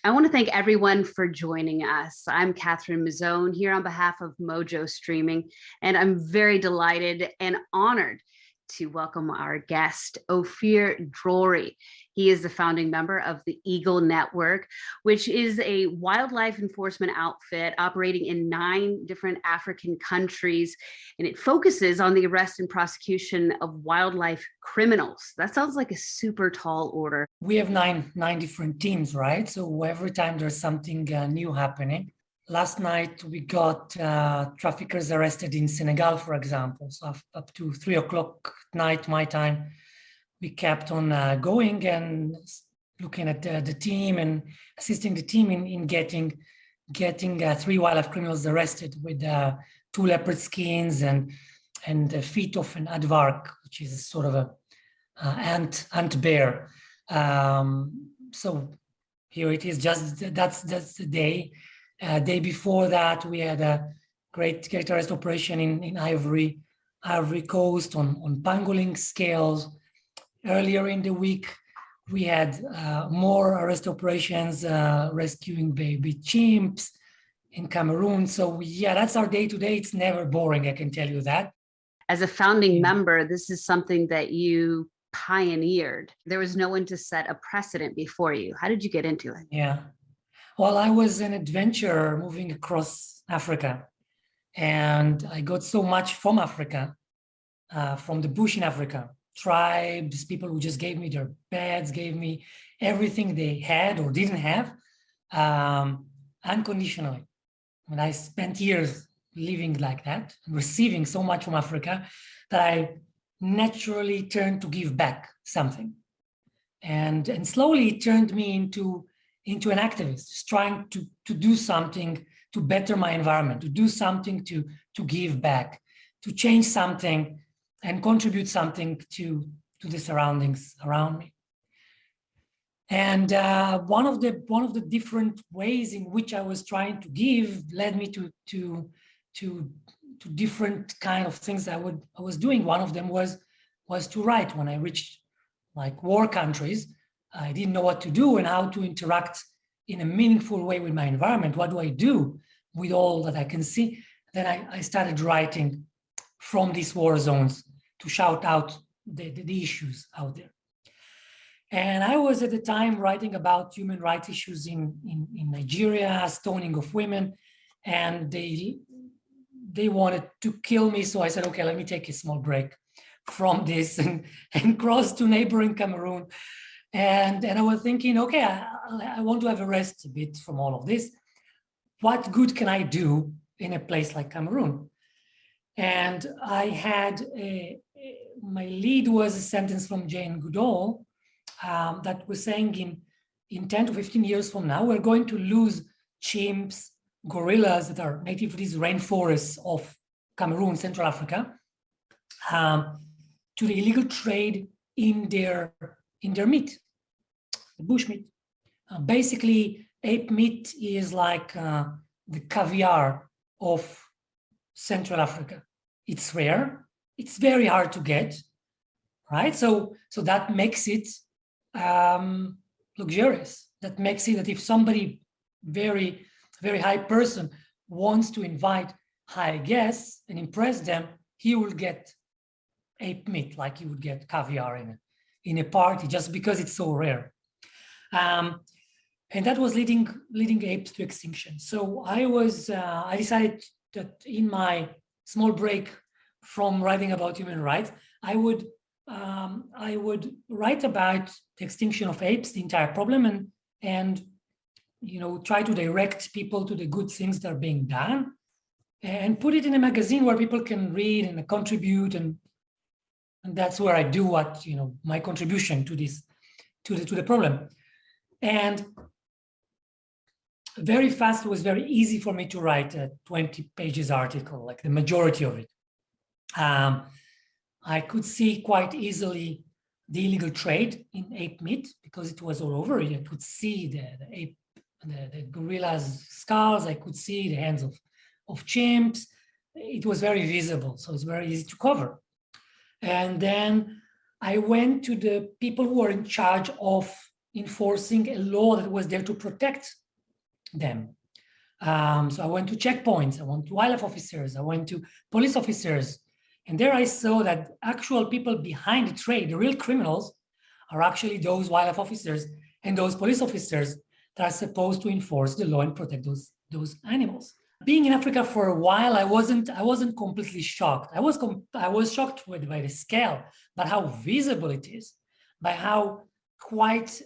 I want to thank everyone for joining us. I'm Catherine Mazzone here on behalf of Mojo Streaming, and I'm very delighted and honored to welcome our guest, Ofir Drori. He is the founding member of the Eagle Network, which is a wildlife enforcement outfit operating in 9 different African countries, and it focuses on the arrest and prosecution of wildlife criminals. That sounds like a super tall order. We have nine different teams, right? So every time there's something new happening. Last night, we got traffickers arrested in Senegal, for example. So up to 3 o'clock at night, my time, we kept on going and looking at the team and assisting the team in getting 3 wildlife criminals arrested with 2 leopard skins and the feet of an aardvark, which is sort of a ant bear. So here it is. That's the day. Day before that, we had a great arrest operation in Ivory Coast on pangolin scales. Earlier in the week, we had more arrest operations rescuing baby chimps in Cameroon. So yeah, that's our day to day. It's never boring, I can tell you that. As a founding member, this is something that you pioneered. There was no one to set a precedent before you. How did you get into it? Yeah. Well, I was an adventurer moving across Africa, and I got so much from Africa, from the bush in Africa, tribes, people who just gave me their beds, gave me everything they had or didn't have, unconditionally. And I spent years living like that, receiving so much from Africa that I naturally turned to give back something. And slowly it turned me into an activist, just trying to do something to better my environment, to do something to give back, to change something and contribute something to the surroundings around me. And one of the different ways in which I was trying to give led me to different kind of things I was doing. One of them was to write. When I reached like war countries, I didn't know what to do and how to interact in a meaningful way with my environment. What do I do with all that I can see? Then I started writing from these war zones to shout out the issues out there. And I was at the time writing about human rights issues in Nigeria, stoning of women, and they wanted to kill me. So I said, okay, let me take a small break from this and cross to neighboring Cameroon. And I was thinking, okay, I want to have a rest a bit from all of this. What good can I do in a place like Cameroon? And I had my lead was a sentence from Jane Goodall that was saying in 10 to 15 years from now, we're going to lose chimps, gorillas that are native to these rainforests of Cameroon, Central Africa, to the illegal trade in their meat, the bush meat. Basically, ape meat is like the caviar of Central Africa. It's rare. It's very hard to get, right? So that makes it luxurious. That makes it that if somebody very, very high person wants to invite high guests and impress them, he will get ape meat like he would get caviar in a party just because it's so rare. And that was leading apes to extinction. So I decided that in my small break from writing about human rights, I would write about the extinction of apes, the entire problem, and try to direct people to the good things that are being done, and put it in a magazine where people can read and contribute, and that's where I do what my contribution to this to the problem. And very fast, it was very easy for me to write a 20 pages article, like the majority of it. I could see quite easily the illegal trade in ape meat because it was all over. You could see the gorilla's skulls. I could see the hands of chimps. It was very visible, so it's very easy to cover. And then I went to the people who are in charge of enforcing a law that was there to protect them. So I went to checkpoints, I went to wildlife officers, I went to police officers, and there I saw that actual people behind the trade, the real criminals, are actually those wildlife officers and those police officers that are supposed to enforce the law and protect those animals. Being in Africa for a while, I wasn't completely shocked. I was shocked by the scale, but how visible it is, by how quite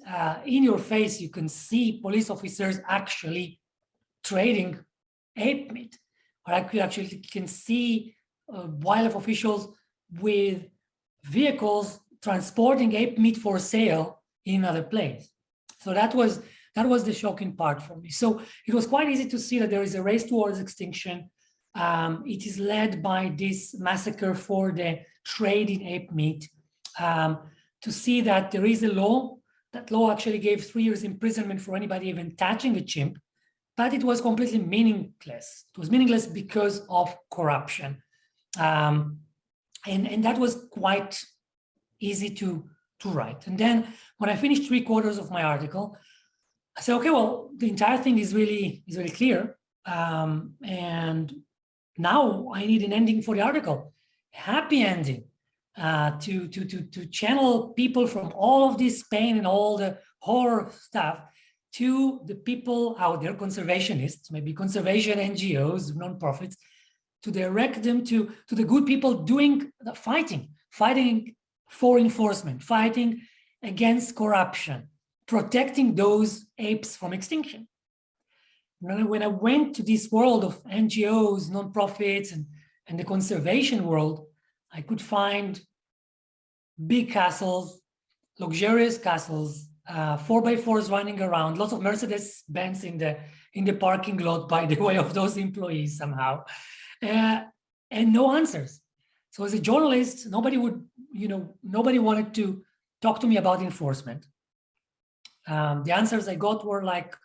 in your face you can see police officers actually trading ape meat, or I could actually can see wildlife officials with vehicles transporting ape meat for sale in another place. So that was the shocking part for me. So it was quite easy to see that there is a race towards extinction. It is led by this massacre for the trade in ape meat. To see that there is a law, that law actually gave 3 years imprisonment for anybody even touching a chimp, but it was completely meaningless. It was meaningless because of corruption. And that was quite easy to write. And then when I finished 3/4 of my article, I said, okay, well, the entire thing is really clear. And now I need an ending for the article, happy ending, to channel people from all of this pain and all the horror stuff to the people out there, conservationists, maybe conservation NGOs, nonprofits, to direct them to the good people doing the fighting for enforcement, fighting against corruption, protecting those apes from extinction. When I went to this world of NGOs, nonprofits, and the conservation world, I could find big castles, luxurious castles, 4x4s running around, lots of Mercedes-Benz in the parking lot, by the way, of those employees somehow, and no answers. So as a journalist, nobody wanted to talk to me about enforcement. The answers I got were like,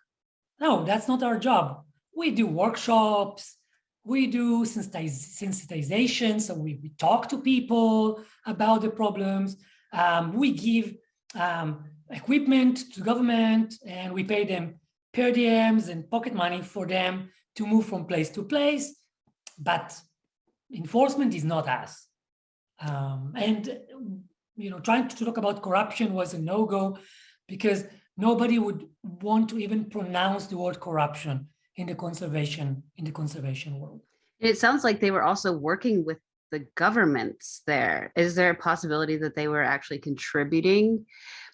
no, that's not our job. We do workshops, we do sensitization, so we talk to people about the problems, we give equipment to government, and we pay them per diems and pocket money for them to move from place to place, but enforcement is not us. And trying to talk about corruption was a no-go, because nobody would want to even pronounce the word corruption in the conservation world. It sounds like they were also working with the governments there. Is there a possibility that they were actually contributing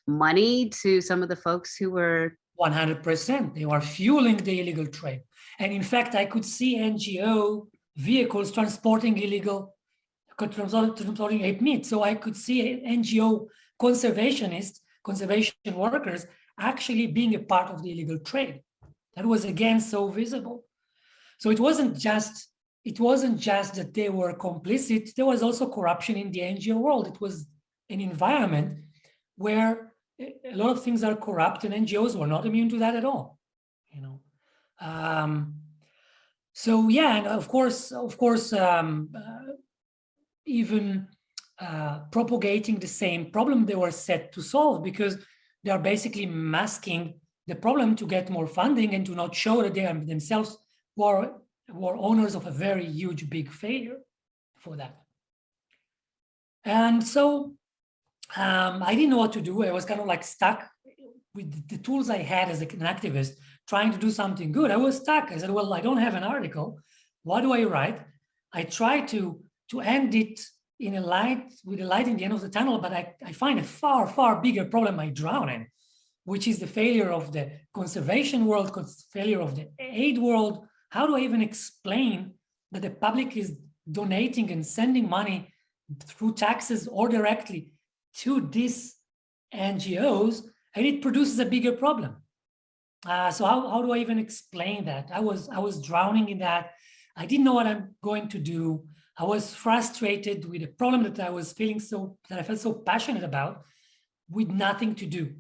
money to some of the folks who were? 100%. They were fueling the illegal trade. And in fact, I could see NGO vehicles transporting ape meat. So I could see NGO conservation workers actually being a part of the illegal trade. That was again so visible. So it wasn't just that they were complicit. There was also corruption in the NGO world. It was an environment where a lot of things are corrupt, and NGOs were not immune to that at all. So yeah, and of course, even propagating the same problem they were set to solve, because they are basically masking the problem to get more funding and to not show that they are themselves were owners of a very huge, big failure for that. And so I didn't know what to do. I was kind of like stuck with the tools I had as an activist, trying to do something good. I was stuck. I said, well, I don't have an article. What do I write? I try to end it with a light in the end of the tunnel, but I find a far, far bigger problem I drown in, which is the failure of the conservation world, failure of the aid world. How do I even explain that the public is donating and sending money through taxes or directly to these NGOs, and it produces a bigger problem? So how do I even explain that? I was drowning in that. I didn't know what I'm going to do. I was frustrated with a problem that I felt so passionate about, with nothing to do.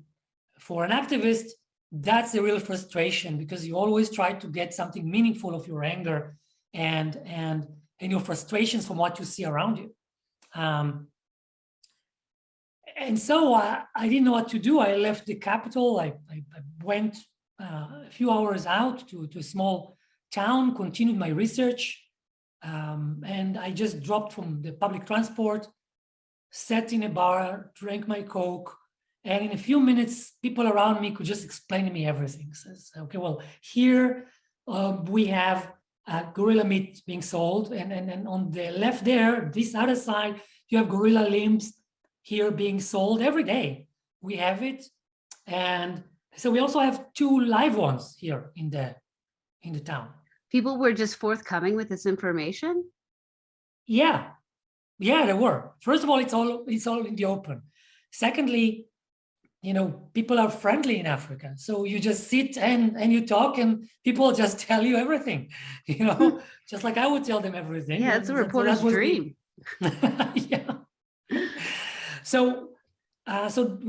For an activist, that's a real frustration, because you always try to get something meaningful of your anger and your frustrations from what you see around you. And so I didn't know what to do. I left the capital. I went a few hours out to a small town, continued my research, and I just dropped from the public transport, sat in a bar, drank my Coke, and in a few minutes, people around me could just explain to me everything. Says, okay, well, here we have gorilla meat being sold, and on the left there, this other side, you have gorilla limbs here being sold every day. We have it, and so we also have 2 live ones here in the town. People were just forthcoming with this information? Yeah, there were. First of all, it's all in the open. Secondly, people are friendly in Africa, so you just sit and you talk, and people just tell you everything. Just like I would tell them everything. Yeah, it's a reporter's dream. Yeah. So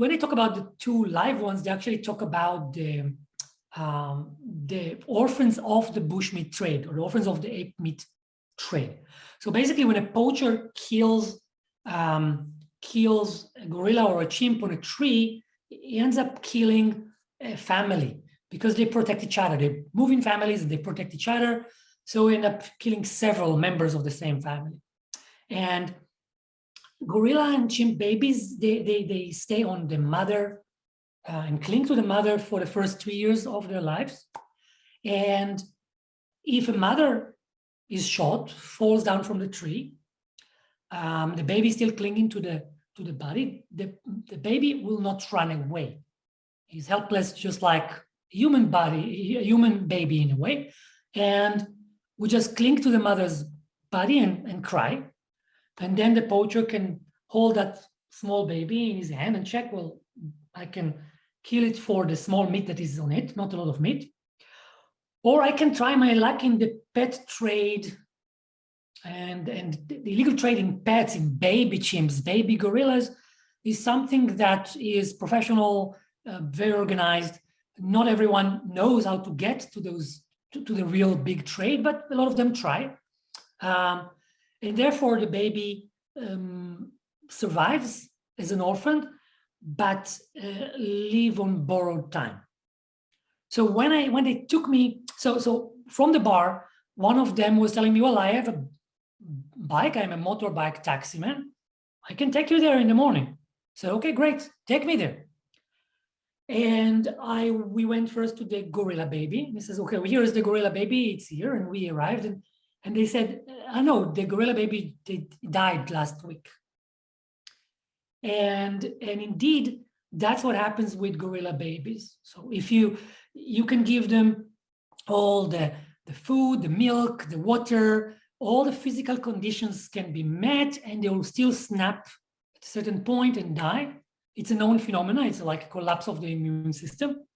when they talk about the 2 live ones, they actually talk about the orphans of the bushmeat trade, or the orphans of the ape meat trade. So basically, when a poacher kills a gorilla or a chimp on a tree, he ends up killing a family because they protect each other. They move in families and they protect each other. So we end up killing several members of the same family. And gorilla and chimp babies, they stay on the mother and cling to the mother for the first 3 years of their lives. And if a mother is shot, falls down from the tree, the baby is still clinging to the body, the baby will not run away. He's helpless, just like a human baby in a way. And we just cling to the mother's body and cry. And then the poacher can hold that small baby in his hand and check, well, I can kill it for the small meat that is on it, not a lot of meat. Or I can try my luck in the pet trade and the illegal trade in pets, in baby chimps, baby gorillas, is something that is professional, very organized. Not everyone knows how to get to the real big trade, but a lot of them try. And therefore, the baby survives as an orphan, but live on borrowed time. So when they took me, so from the bar, one of them was telling me, well, I have a bike, I'm a motorbike taximan. I can take you there in the morning. So, okay, great, take me there. And we went first to the gorilla baby. And he says, okay, well, here is the gorilla baby, it's here. And we arrived and they said, no, the gorilla baby died last week. And indeed, that's what happens with gorilla babies. So if you can give them all the food, the milk, the water, all the physical conditions can be met, and they will still snap at a certain point and die. It's a known phenomenon. It's like a collapse of the immune system.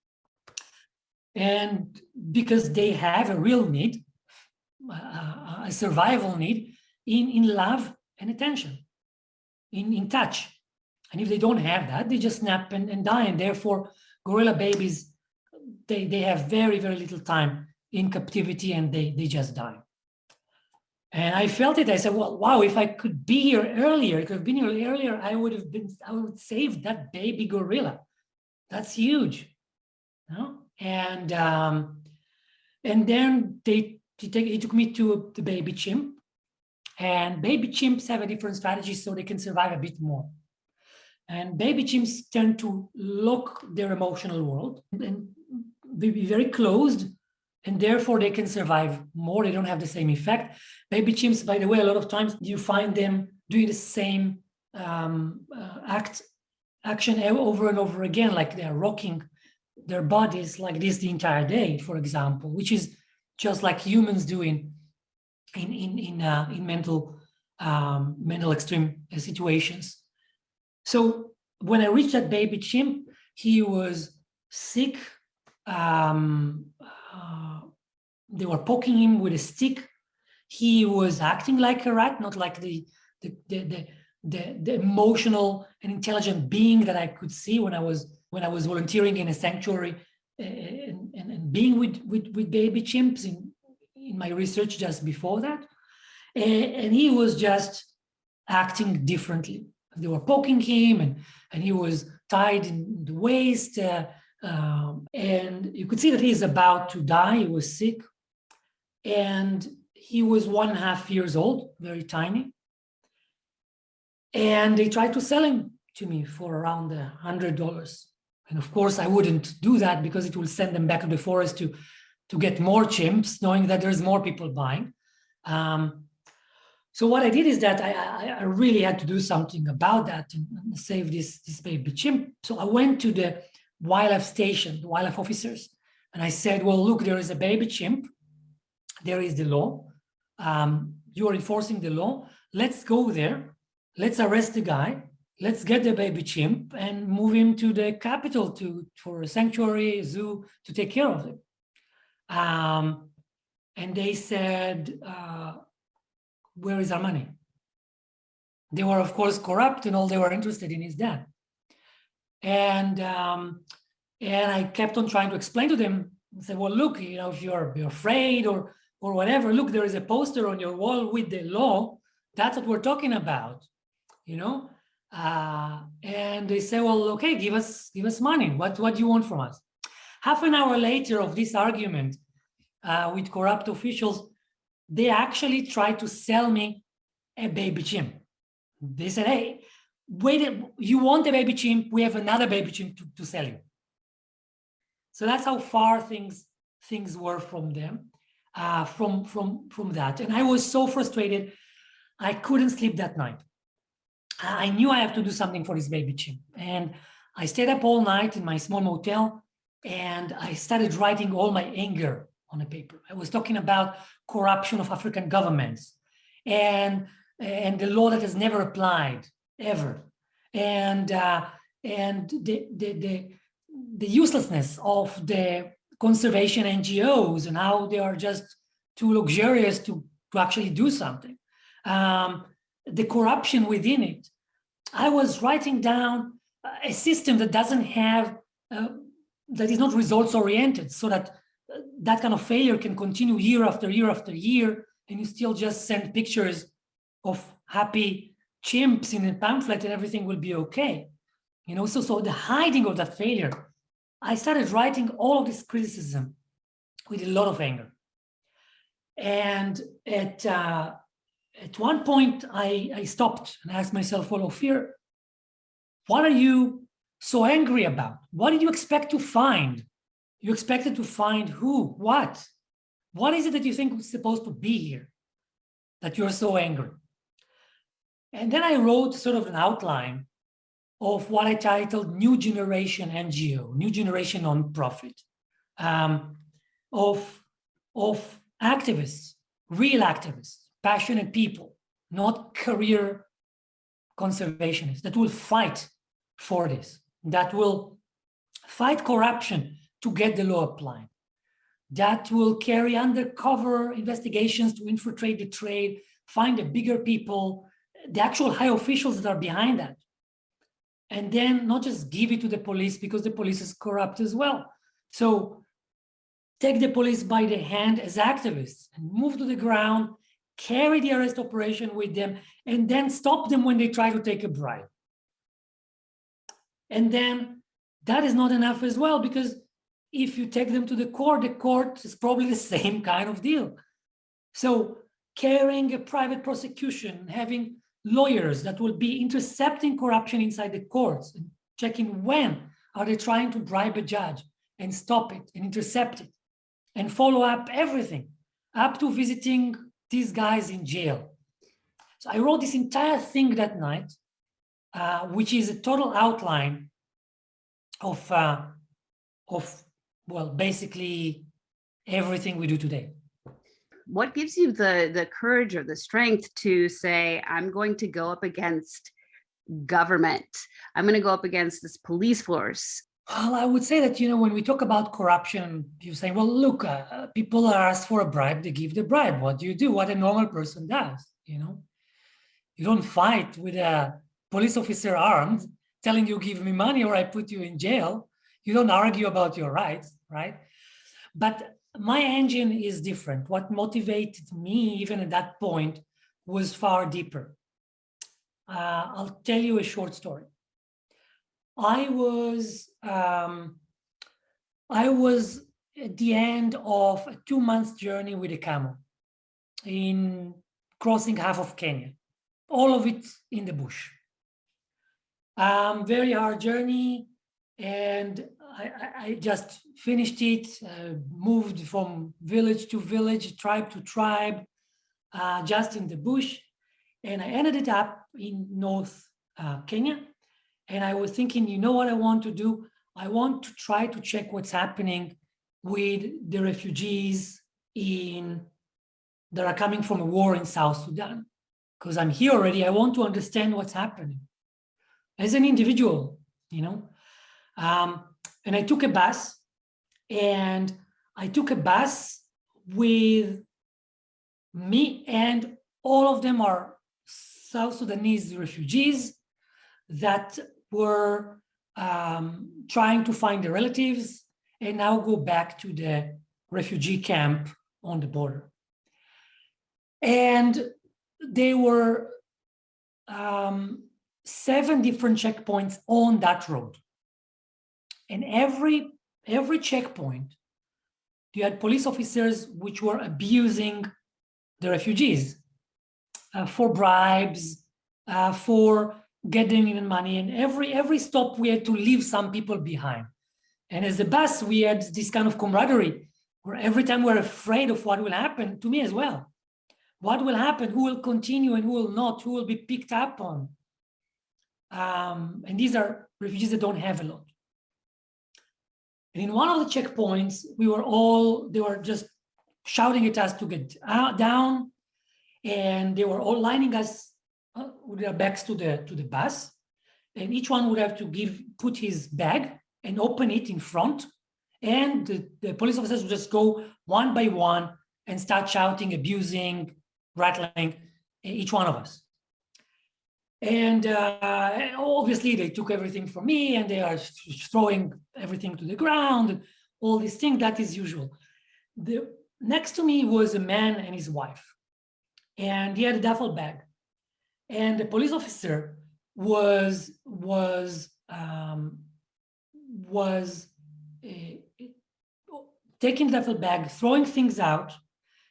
And because they have a real need, a survival need in love and attention, in touch. And if they don't have that, they just snap and die. And therefore, gorilla babies, they have very, very little time in captivity, and they just die. And I felt it. I said, well, wow, if I could be here earlier, I could have been here earlier, I would save that baby gorilla. That's huge. No? And then he took me to the baby chimp. And baby chimps have a different strategy, so they can survive a bit more. And baby chimps tend to lock their emotional world and be very closed, and therefore they can survive more. They don't have the same effect. Baby chimps, by the way, a lot of times you find them doing the same action over and over again, like they're rocking their bodies like this the entire day, for example, which is just like humans do in mental extreme situations. So when I reached that baby chimp, he was sick. They were poking him with a stick. He was acting like a rat, not like the emotional and intelligent being that I could see when I was volunteering in a sanctuary and being with baby chimps in my research just before that. And he was just acting differently. they were poking him, and he was tied in the waist, and you could see that he is about to die. He was sick, and he was 1.5 years old, very tiny. And they tried to sell him to me for around $100. And of course, I wouldn't do that because it will send them back to the forest to get more chimps, knowing that there's more people buying. So what I did is that I really had to do something about that and save this baby chimp. So I went to the wildlife station, the wildlife officers, and I said, well, look, there is a baby chimp. There is the law. You are enforcing the law. Let's go there. Let's arrest the guy. Let's get the baby chimp and move him to the capital for a sanctuary, zoo, to take care of him. And they said, where is our money? They were, of course, corrupt, and all they were interested in is that. And I kept on trying to explain to them. I said, well, look, if you're afraid or whatever, look, there is a poster on your wall with the law. That's what we're talking about, And they say, well, okay, give us money. What do you want from us? Half an hour later of this argument with corrupt officials, they actually tried to sell me a baby chimp. They said, hey, wait, you want a baby chimp? We have another baby chimp to sell you. So that's how far things were from them, from that. And I was so frustrated, I couldn't sleep that night. I knew I have to do something for this baby chimp. And I stayed up all night in my small motel, and I started writing all my anger on a paper. I was talking about corruption of African governments and the law that has never applied ever, and the uselessness of the conservation NGOs and how they are just too luxurious to actually do something. The corruption within it. I was writing down a system that doesn't have, that is not results oriented, so that that kind of failure can continue year after year after year, and you still just send pictures of happy chimps in a pamphlet and everything will be okay. So the hiding of that failure, I started writing all of this criticism with a lot of anger. And at one point, I stopped and asked myself, well, Ofir, what are you so angry about? What did you expect to find? You expected to find who? What? What is it that you think was supposed to be here that you're so angry? And then I wrote sort of an outline of what I titled New Generation NGO, New Generation Nonprofit, of activists, real activists, passionate people, not career conservationists, that will fight for this, that will fight corruption to get the law applied, that will carry undercover investigations to infiltrate the trade, find the bigger people, the actual high officials that are behind that, and then not just give it to the police because the police is corrupt as well. So take the police by the hand as activists and move to the ground, carry the arrest operation with them, and then stop them when they try to take a bribe. And then that is not enough as well, because if you take them to the court is probably the same kind of deal. So carrying a private prosecution, having lawyers that will be intercepting corruption inside the courts and checking when are they trying to bribe a judge and stop it and intercept it and follow up everything up to visiting these guys in jail. So I wrote this entire thing that night, which is a total outline of well, basically everything we do today. What gives you the courage or the strength to say, I'm going to go up against government? I'm going to go up against this police force. Well, I would say that, when we talk about corruption, you say, well, look, people are asked for a bribe, they give the bribe. What do you do? What a normal person does, You don't fight with a police officer armed telling you, give me money or I put you in jail. You don't argue about your rights, right? But my engine is different. What motivated me, even at that point, was far deeper. I'll tell you a short story. I was at the end of a 2-month journey with a camel in crossing half of Kenya, all of it in the bush. Very hard journey, and I just finished it, moved from village to village, tribe to tribe, just in the bush. And I ended it up in North Kenya. And I was thinking, you know what I want to do? I want to try to check what's happening with the refugees that are coming from a war in South Sudan. Because I'm here already, I want to understand what's happening as an individual, you know. And I took a bus, and I took a bus with me, and all of them are South Sudanese refugees that were trying to find their relatives and now go back to the refugee camp on the border. And there were 7 different checkpoints on that road. And every checkpoint, you had police officers which were abusing the refugees for bribes, for getting in money. And every stop, we had to leave some people behind. And as a bus, we had this kind of camaraderie where every time we're afraid of what will happen to me as well. What will happen? Who will continue and who will not? Who will be picked up on? And these are refugees that don't have a lot. And in one of the checkpoints, they were just shouting at us to get down, and they were all lining us with their backs to the bus, and each one would have to put his bag and open it in front, and the police officers would just go one by one and start shouting, abusing, rattling each one of us. And obviously they took everything from me, and they are throwing everything to the ground, and all these things. That is usual. Next to me was a man and his wife, and he had a duffel bag, and the police officer was taking the duffel bag, throwing things out,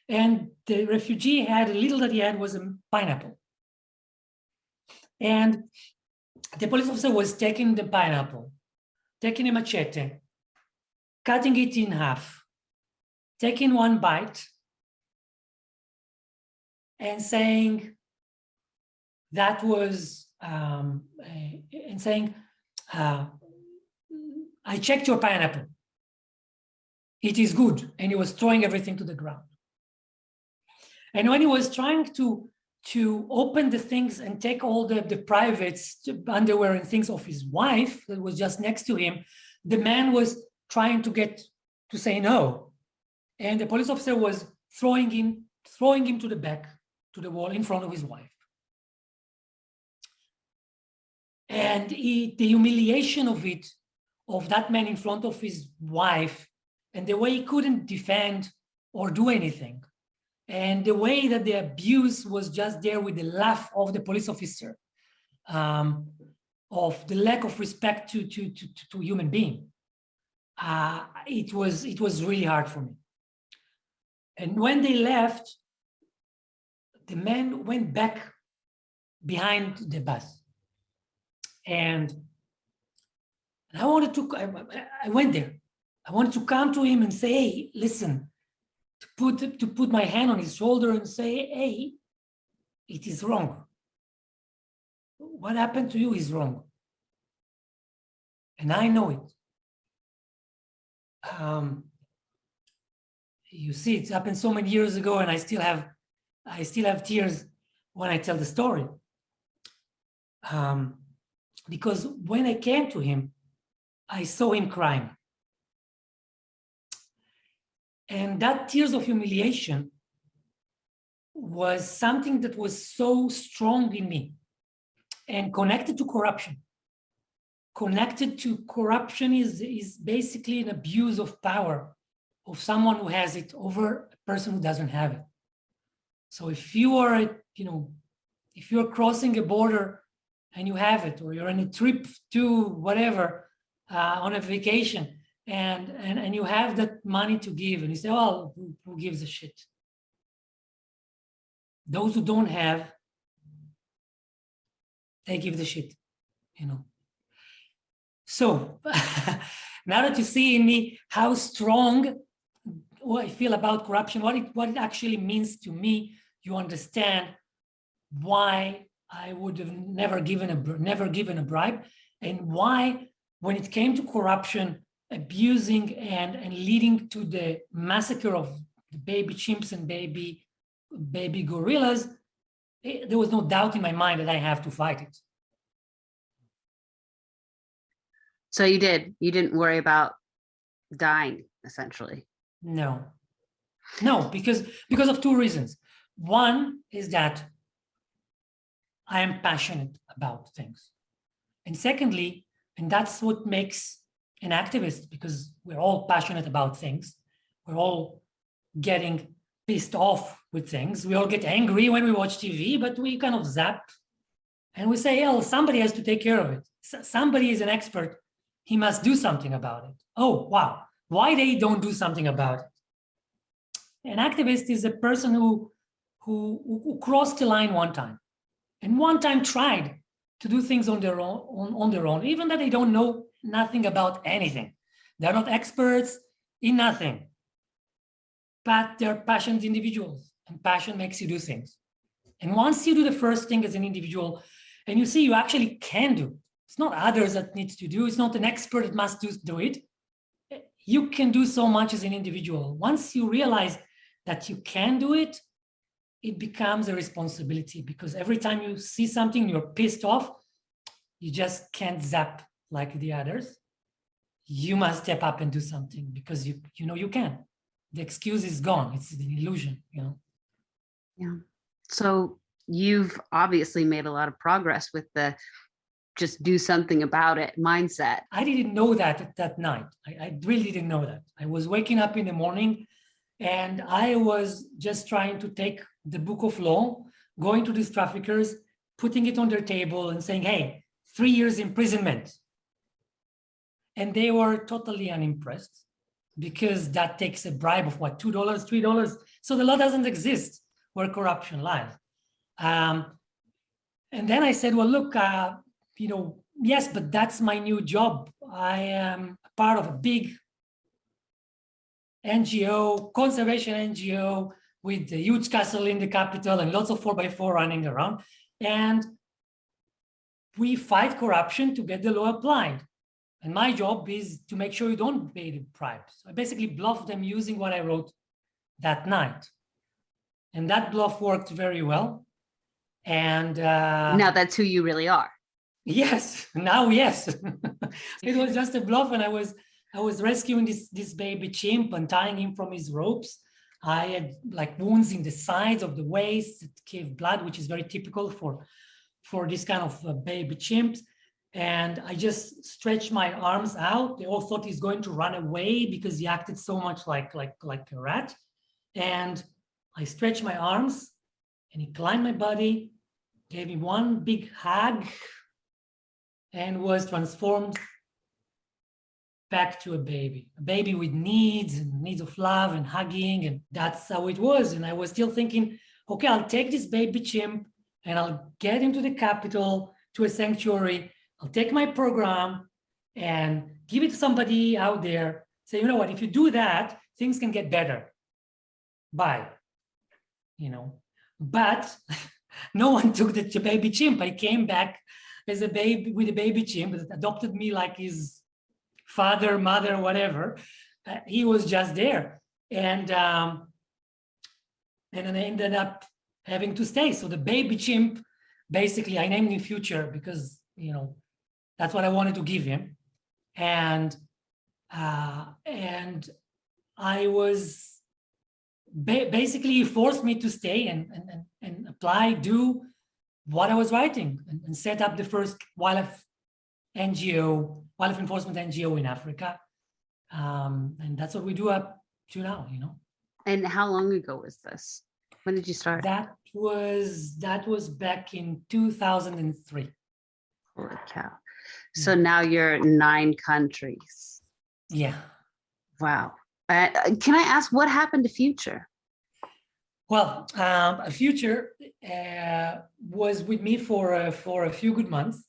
and the refugee had a little that he had was a pineapple. And the police officer was taking the pineapple, taking a machete, cutting it in half, taking one bite, and saying that was, and saying, I checked your pineapple. It is good. And he was throwing everything to the ground. And when he was trying to open the things and take all the privates, underwear and things of his wife that was just next to him, the man was trying to say no. And the police officer was throwing him to the back, to the wall in front of his wife. And the humiliation of that man in front of his wife, and the way he couldn't defend or do anything. And the way that the abuse was just there with the laugh of the police officer, of the lack of respect to human being. It was really hard for me. And when they left, the man went back behind the bus. And I went there. I wanted to come to him and say, hey, listen, to put my hand on his shoulder and say, hey, it is wrong. What happened to you is wrong. And I know it. You see, it happened so many years ago, and I still have tears when I tell the story. Because when I came to him, I saw him crying. And that tears of humiliation was something that was so strong in me and connected to corruption. Connected to corruption is basically an abuse of power of someone who has it over a person who doesn't have it. So if you are, if you're crossing a border and you have it, or you're on a trip to whatever, on a vacation, and you have that money to give, and you say, "Oh, who gives a shit?" Those who don't have, they give the shit, you know. So now that you see in me how strong I feel about corruption, what it actually means to me, you understand why I would have never given a bribe, and why, when it came to corruption, abusing and leading to the massacre of the baby chimps and baby gorillas, there was no doubt in my mind that I have to fight it. So you didn't worry about dying, essentially. No, because of two reasons. One is that I am passionate about things. And secondly, and that's what makes an activist, because we're all passionate about things. We're all getting pissed off with things. We all get angry when we watch TV, but we kind of zap and we say, oh, somebody has to take care of it. Somebody is an expert. He must do something about it. Oh, wow. Why they don't do something about it? An activist is a person who crossed the line one time, and one time tried to do things on their own, even that they don't know nothing about anything. They're not experts in nothing, but they're passionate individuals, and passion makes you do things. And once you do the first thing as an individual, and you see you actually can do it, it's not others that needs to do, it's not an expert that must do it. You can do so much as an individual. Once you realize that you can do it, it becomes a responsibility, because every time you see something you're pissed off, you just can't zap like the others. You must step up and do something, because you know you can. The excuse is gone. It's an illusion, you know. Yeah. So you've obviously made a lot of progress with the just do something about it mindset. I didn't know that night. I really didn't know that. I was waking up in the morning, and I was just trying to take the book of law, going to these traffickers, putting it on their table and saying, hey, 3 years imprisonment. And they were totally unimpressed, because that takes a bribe of what, $2, $3? So the law doesn't exist where corruption lies. And then I said, well, look, yes, but that's my new job. I am part of a big NGO, conservation NGO, with a huge castle in the capital and lots of 4x4 running around. And we fight corruption to get the law applied. And my job is to make sure you don't pay the bribes. So I basically bluffed them using what I wrote that night. And that bluff worked very well. And now that's who you really are. Yes, now yes. It was just a bluff, and I was rescuing this baby chimp and tying him from his ropes. I had like wounds in the sides of the waist that gave blood, which is very typical for this kind of baby chimps. And I just stretched my arms out. They all thought he's going to run away because he acted so much like a rat. And I stretched my arms, and he climbed my body, gave me one big hug, and was transformed back to a baby with needs of love and hugging. And that's how it was. And I was still thinking, okay, I'll take this baby chimp and I'll get him to the capital, to a sanctuary. I'll take my program and give it to somebody out there. Say, you know what, if you do that, things can get better. Bye. But no one took the baby chimp. I came back as a baby with a baby chimp that adopted me like his father, mother, whatever. He was just there. And then I ended up having to stay. So the baby chimp, basically, I named him Future because, that's what I wanted to give him. And I was basically, he forced me to stay and apply, do what I was writing, and set up the first wildlife enforcement NGO in Africa. And that's what we do up to now, And how long ago was this? When did you start? That was back in 2003. Holy cow. So now you're 9 countries. Yeah. Wow. Can I ask what happened to Future? Well, Future was with me for a few good months.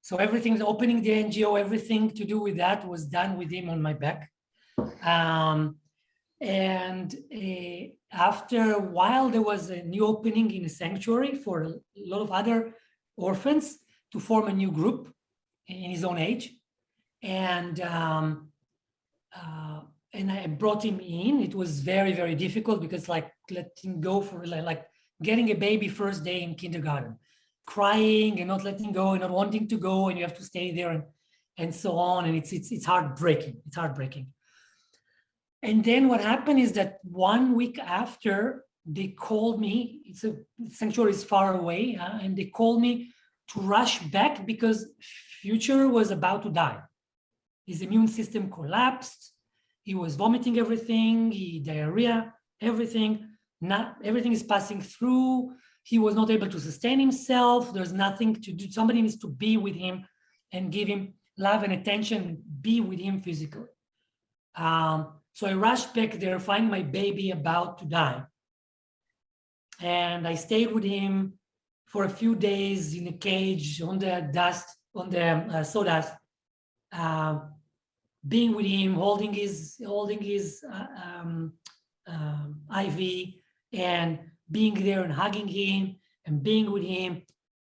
So everything, opening the NGO, everything to do with that was done with him on my back. And after a while, there was a new opening in a sanctuary for a lot of other orphans to form a new group in his own age. And I brought him in. It was very, very difficult because like letting go for like getting a baby first day in kindergarten, crying and not letting go and not wanting to go, and you have to stay there and so on. And it's heartbreaking. It's heartbreaking. And then what happened is that 1 week after, they called me. It's a sanctuary is far away, and they called me to rush back because Future was about to die. His immune system collapsed. He was vomiting everything, diarrhea, everything. Not everything is passing through. He was not able to sustain himself. There's nothing to do. Somebody needs to be with him and give him love and attention, be with him physically. So I rushed back there, find my baby about to die. And I stayed with him for a few days in a cage on the dust, on the sawdust, being with him, holding his IV and being there and hugging him and being with him.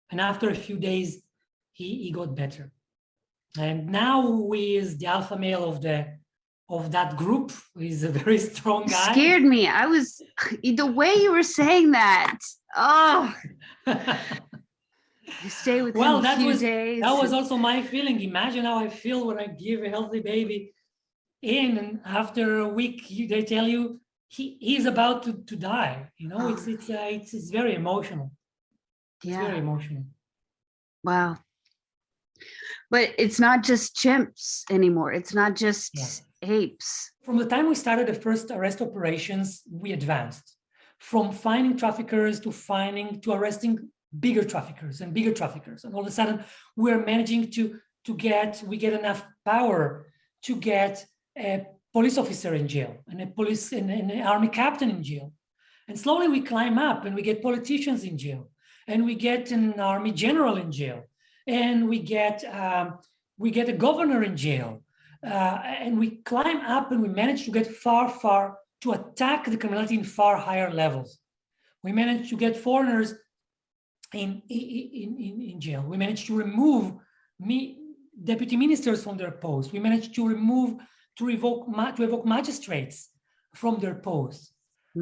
And after a few days, he got better. And now he is the alpha male of that group. He's a very strong guy. Scared me. I was the way you were saying that. Oh, you stay with him a few days. That was also my feeling. Imagine how I feel when I give a healthy baby in, and after a week they tell you he's about to die. You know, it's very emotional. It's very emotional. Wow. But it's not just chimps anymore. It's not just apes. From the time we started the first arrest operations, we advanced from finding traffickers to arresting bigger traffickers. And all of a sudden we're managing to get enough power to get a police officer in jail and an army captain in jail. And slowly we climb up and we get politicians in jail, and we get an army general in jail, and we get a governor in jail, and we climb up and we manage to get far to attack the criminality in far higher levels. We managed to get foreigners in jail. We managed to remove deputy ministers from their posts. We managed to revoke magistrates from their posts.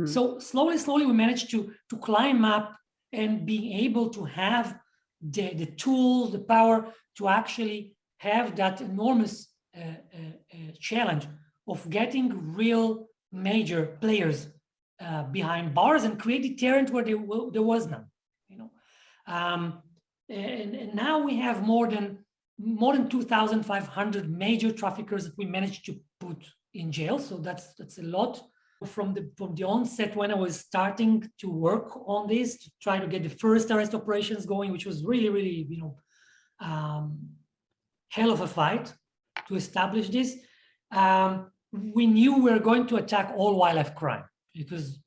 So slowly we managed to climb up and being able to have the tools, the power to actually have that enormous challenge of getting real major players behind bars and create deterrent where there was none. You know, and now we have more than 2,500 major traffickers that we managed to put in jail. So that's a lot. From the onset, when I was starting to work on this to try to get the first arrest operations going, which was really hell of a fight to establish this, we knew we were going to attack all wildlife crime, because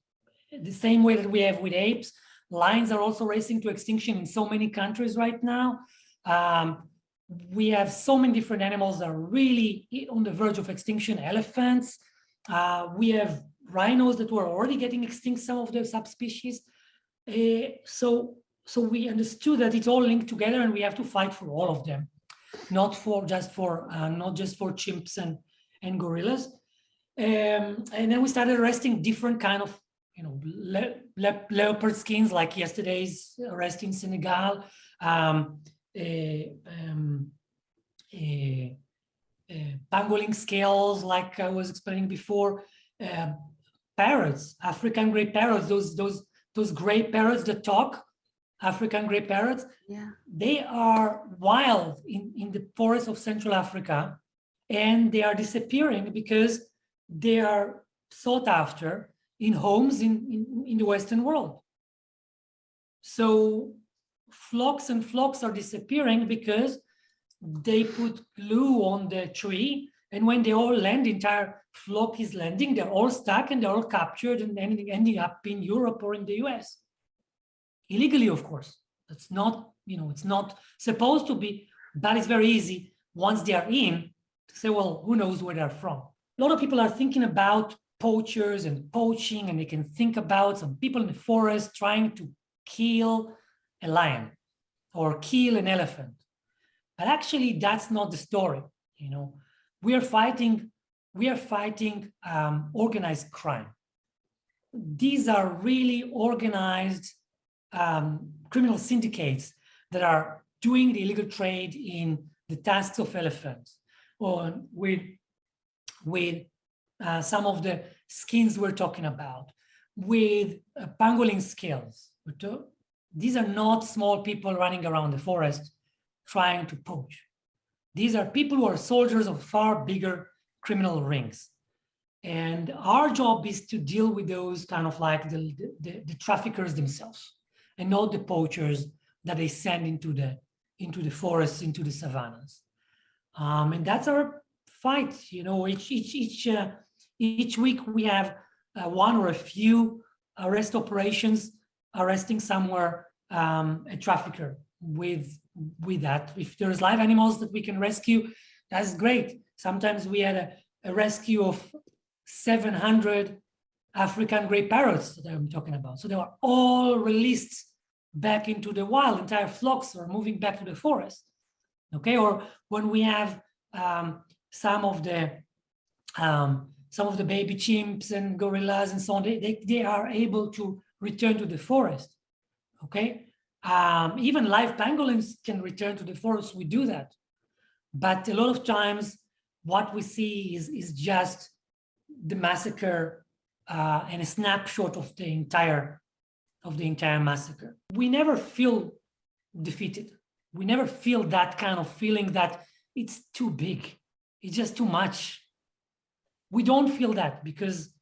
the same way that we have with apes, lions are also racing to extinction in so many countries right now. We have so many different animals that are really on the verge of extinction. Elephants. We have rhinos that were already getting extinct, some of the subspecies. So we understood that it's all linked together, and we have to fight for all of them, not just for chimps and gorillas. And then we started arresting different kind of, leopard skins, like yesterday's arrest in Senegal. Pangolin scales, like I was explaining before. Parrots, African gray parrots, those gray parrots that talk, African gray parrots. Yeah. They are wild in the forests of Central Africa, and they are disappearing because they are sought after in homes in the Western world. So flocks and flocks are disappearing because they put glue on the tree, and when they all land, the entire flock is landing, they're all stuck and they're all captured and ending up in Europe or in the US. Illegally, of course. It's not, it's not supposed to be, but it's very easy once they are in to say, well, who knows where they're from. A lot of people are thinking about poachers and poaching, and they can think about some people in the forest trying to kill a lion or kill an elephant. But actually, that's not the story. We are fighting organized crime. These are really organized criminal syndicates that are doing the illegal trade in the tusks of elephants, or with some of the skins we're talking about, with pangolin scales. These are not small people running around the forest trying to poach. These are people who are soldiers of far bigger criminal rings. And our job is to deal with those kind of like the traffickers themselves, and not the poachers that they send into the forests, into the savannas. And that's our fight. Each week we have one or a few arrest operations arresting somewhere a trafficker with that. If there's live animals that we can rescue, that's great. Sometimes we had a rescue of 700 African gray parrots that I'm talking about. So they were all released back into the wild. Entire flocks are moving back to the forest. Okay, or when we have some of the baby chimps and gorillas and so on, they are able to return to the forest. Okay, even live pangolins can return to the forest. We do that, but a lot of times what we see is just the massacre and a snapshot of the entire massacre. We never feel defeated. We never feel that kind of feeling that it's too big, it's just too much. We don't feel that because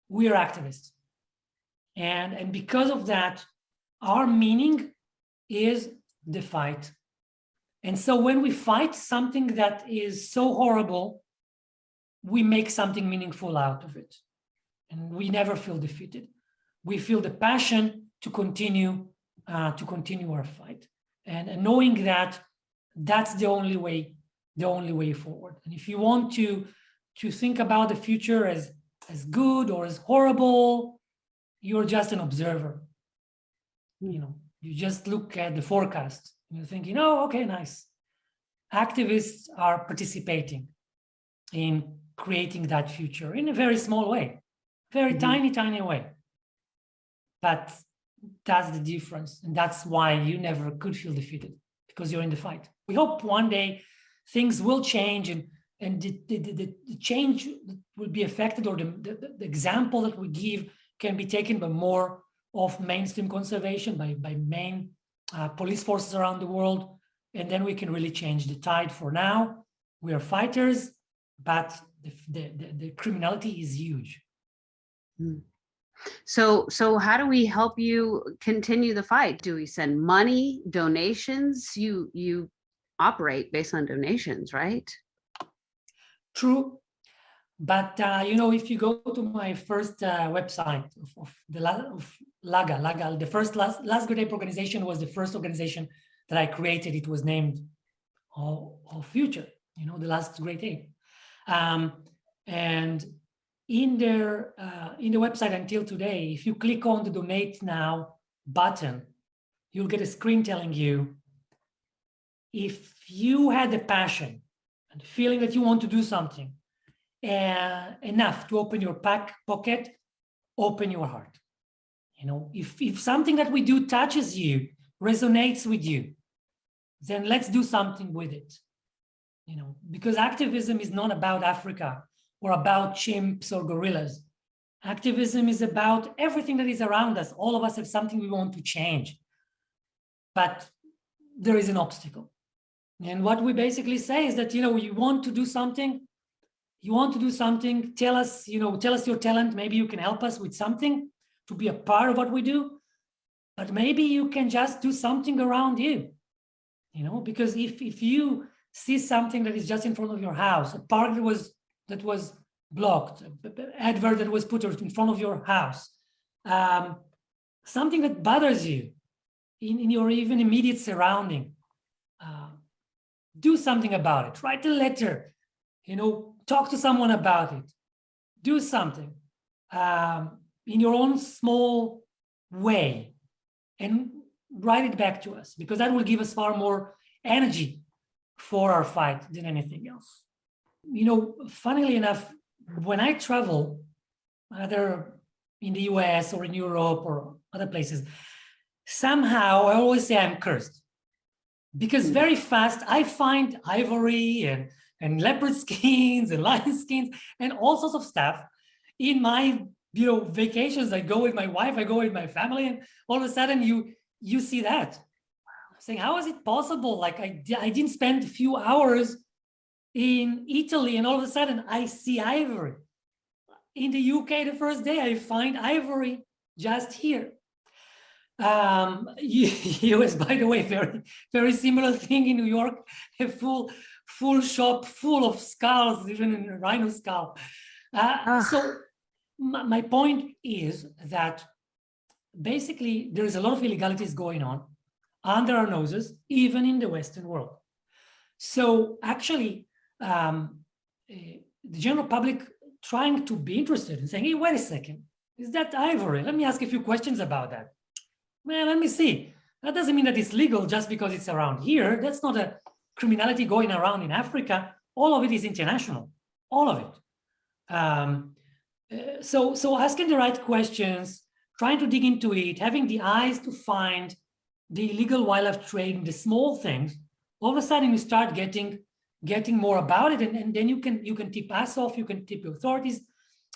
we are activists. And because of that, our meaning is the fight. And so when we fight something that is so horrible, we make something meaningful out of it. And we never feel defeated. We feel the passion to continue our fight. And knowing that that's the only way forward. And if you want to think about the future as good or as horrible, you're just an observer. You just look at the forecast and you're thinking, oh, okay, nice. Activists are participating in creating that future in a very small way, very tiny way. But that's the difference. And that's why you never could feel defeated, because you're in the fight. We hope one day things will change and the change will be affected, or the example that we give can be taken by more of mainstream conservation, by main police forces around the world. And then we can really change the tide. For now, we are fighters, but the criminality is huge. So how do we help you continue the fight? Do we send money, donations? You operate based on donations, right? True. But if you go to my first website of LAGA, the first Last Great Ape organization was the first organization that I created. It was named of Future, the Last Great Ape. And in the website until today, if you click on the Donate Now button, you'll get a screen telling you, if you had the passion and the feeling that you want to do something enough to open your pocket, open your heart. If something that we do touches you, resonates with you, then let's do something with it. Because activism is not about Africa or about chimps or gorillas. Activism is about everything that is around us. All of us have something we want to change, but there is an obstacle. And what we basically say is that, you want to do something, tell us your talent. Maybe you can help us with something to be a part of what we do. but maybe you can just do something around you, because if you see something that is just in front of your house, a park that was blocked, advert that was put in front of your house, something that bothers you in your even immediate surrounding, do something about it. Write a letter, talk to someone about it. Do something in your own small way and write it back to us, because that will give us far more energy for our fight than anything else. Funnily enough, when I travel, either in the US or in Europe or other places, somehow I always say I'm cursed, because very fast I find ivory and leopard skins and lion skins and all sorts of stuff in my vacations. I go with my wife, I go with my family, and all of a sudden you see that. I'm saying, how is it possible? Like I didn't spend a few hours in Italy and all of a sudden I see ivory. In the UK, the first day I find ivory just here. US, by the way, very, very similar thing in New York, a full shop full of skulls, even in a rhino skull. So my point is that basically there is a lot of illegalities going on under our noses, even in the Western world. So actually, the general public trying to be interested and saying, hey, wait a second, is that ivory? Let me ask a few questions about that. Well, let me see. That doesn't mean that it's legal just because it's around here. That's not a criminality going around in Africa. All of it is international, all of it. So asking the right questions, trying to dig into it, having the eyes to find the illegal wildlife trade in the small things, all of a sudden you start getting more about it, and then you can tip us off, you can tip the authorities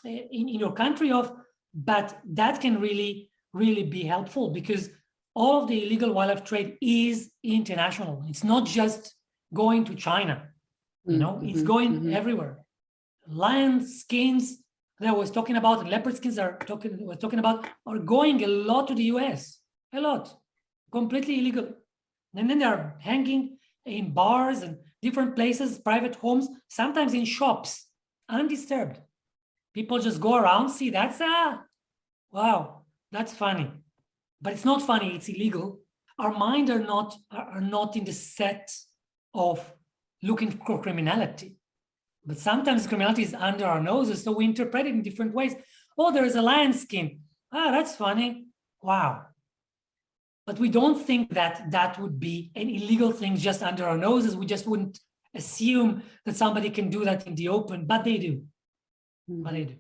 in your country off, but that can really be helpful, because all of the illegal wildlife trade is international. It's not just going to China, it's going everywhere. Lion skins that I was talking about, and leopard skins we're talking about are going a lot to the US, a lot, completely illegal. And then they're hanging in bars and different places, private homes, sometimes in shops, undisturbed. People just go around, see that's, wow, that's funny. But it's not funny, it's illegal. Our minds are not in the set of looking for criminality. But sometimes criminality is under our noses, so we interpret it in different ways. Oh, there is a lion skin. That's funny. Wow. But we don't think that would be an illegal thing just under our noses. We just wouldn't assume that somebody can do that in the open, but they do. But they do.